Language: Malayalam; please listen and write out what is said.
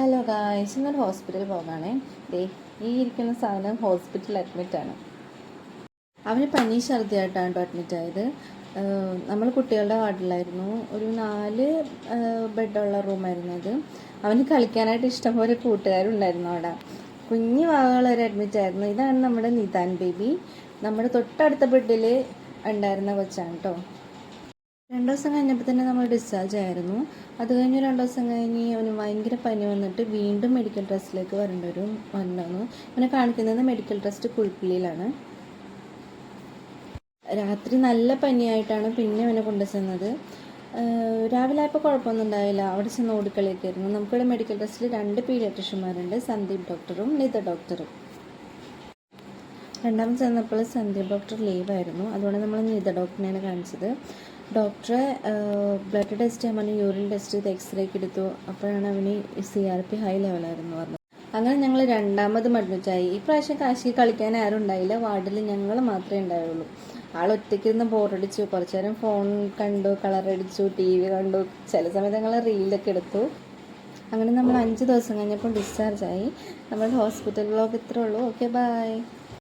ഹലോ ഗായ്സ്, ഇന്നൊരു ഹോസ്പിറ്റലിൽ പോകാണേ. ദേ ഈ ഇരിക്കുന്ന സാധനം ഹോസ്പിറ്റലിൽ അഡ്മിറ്റാണ്. അവന് പനി ഛർദിയായിട്ടാണ് കേട്ടോ അഡ്മിറ്റ് ആയത്. നമ്മൾ കുട്ടികളുടെ വാർഡിലായിരുന്നു. ഒരു 4 ബെഡുള്ള റൂമായിരുന്നു അത്. അവന് കളിക്കാനായിട്ട് ഇഷ്ടംപോലെ കൂട്ടുകാരുണ്ടായിരുന്നു അവിടെ. കുഞ്ഞു വാവകളൊരു അഡ്മിറ്റ് ആയിരുന്നു. ഇതാണ് നമ്മുടെ നിതാൻ ബേബി. നമ്മുടെ തൊട്ടടുത്ത ബെഡിൽ ഉണ്ടായിരുന്ന കൊച്ചാണ് കേട്ടോ. 2 ദിവസം കഴിഞ്ഞപ്പോൾ തന്നെ നമ്മൾ ഡിസ്ചാർജ് ആയിരുന്നു. അത് കഴിഞ്ഞ് 2 ദിവസം കഴിഞ്ഞ് അവന് ഭയങ്കര പനി വന്നിട്ട് വീണ്ടും മെഡിക്കൽ ട്രസ്റ്റിലേക്ക് വന്നു. അവനെ കാണിക്കുന്നത് മെഡിക്കൽ ട്രസ്റ്റ് കുഴിപ്പള്ളിയിലാണ്. രാത്രി നല്ല പനിയായിട്ടാണ് പിന്നെ അവനെ കൊണ്ടുചെന്നത്. രാവിലെ ആയപ്പോൾ കുഴപ്പമൊന്നും ഉണ്ടായില്ല. അവിടെ ചെന്ന് ഓടിക്കളിയൊക്കെയായിരുന്നു. നമുക്കിവിടെ മെഡിക്കൽ ട്രസ്റ്റിൽ 2 പീഡിയാട്രിഷ്യന്മാരുണ്ട്, സന്ദീപ് ഡോക്ടറും നിത ഡോക്ടറും. രണ്ടാമത് ചെന്നപ്പോൾ സന്ദീപ് ഡോക്ടർ ലീവായിരുന്നു. അതുകൊണ്ട് നമ്മൾ നിത ഡോക്ടറിനെയാണ് കാണിച്ചത്. ഡോക്ടറെ ബ്ലഡ് ടെസ്റ്റ് ചെയ്യാൻ പറഞ്ഞു, യൂറിൻ ടെസ്റ്റ് ചെയ്ത് എക്സ്റേക്ക് എടുത്തു. അപ്പോഴാണ് അവന് CRP ഹൈ ലെവലായിരുന്നു പറഞ്ഞത്. അങ്ങനെ ഞങ്ങൾ രണ്ടാമതും അഡ്മിറ്റായി. ഈ പ്രാവശ്യം കാശി കളിക്കാൻ ആരും ഉണ്ടായില്ല. വാർഡിൽ ഞങ്ങൾ മാത്രമേ ഉണ്ടായുള്ളൂ. ഒറ്റയ്ക്കിരുന്ന് ബോറടിച്ചു. കുറച്ചു നേരം ഫോൺ കണ്ടു, കളറടിച്ചു, TV കണ്ടു, ചില സമയത്ത് ഞങ്ങൾ റീലൊക്കെ എടുത്തു. അങ്ങനെ നമ്മൾ 5 ദിവസം കഴിഞ്ഞപ്പോൾ ഡിസ്ചാർജായി. നമ്മുടെ ഹോസ്പിറ്റൽ വ്ലോഗ് ഇത്രേ ഉള്ളൂ. Okay, by.